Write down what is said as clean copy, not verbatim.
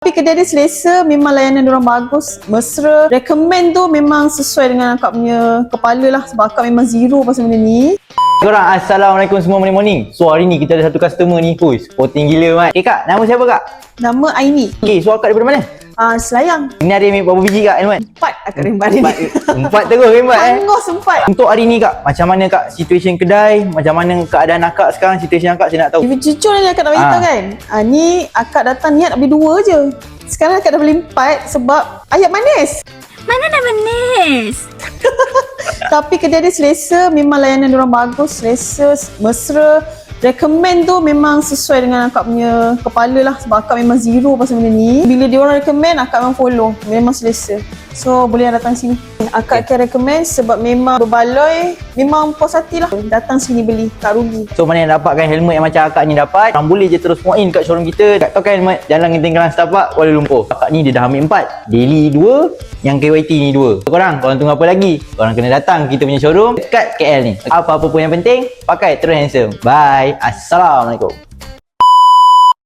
Tapi kedai dia selesa, memang layanan diorang bagus, mesra. Recommend tu memang sesuai dengan akak punya kepala lah. Sebab akak memang zero pasal benda ni. Korang, Assalamualaikum semua, morning. So hari ni kita ada satu customer ni, sporting gila mat. Okay kak, nama siapa kak? Nama Aini. Okay, so akak daripada mana? Selayang. Ini ada ambil berapa biji kak Ilman? 4 akak rembat ni. Empat terus rembat Tangguh sempat. Untuk hari ni kak, macam mana kak situasi kedai? Macam mana keadaan akak sekarang, situasi akak saya nak tahu. Jujur ni akak nak beritahu kan. Ni akak datang niat nak beli 2 je. Sekarang akak dah beli 4 sebab ayat manis. Mana dah manis? Tapi kedai dia selesa, memang layanan diorang bagus, selesa, mesra. Recommend tu memang sesuai dengan akak punya kepala lah. Sebab akak memang zero pasal benda ni. Bila diorang recommend, akak memang follow. Memang selesa. So boleh datang sini. Akak akan recommend sebab memang berbaloi, memang puas hati lah. Datang sini beli, tak rugi. So mana yang dapatkan helmet yang macam akak ni dapat, korang boleh je terus walk in kat showroom kita. Kat Tokai Helmet, Jalan Genting Kelang Setapak, Kuala Lumpur. Akak ni dia dah ambil 4, daily 2, yang KYT ni 2. So korang tunggu apa lagi? Korang kena datang kita punya showroom dekat KL ni. Apa-apa pun yang penting, pakai terus handsome. Bye. Assalamualaikum.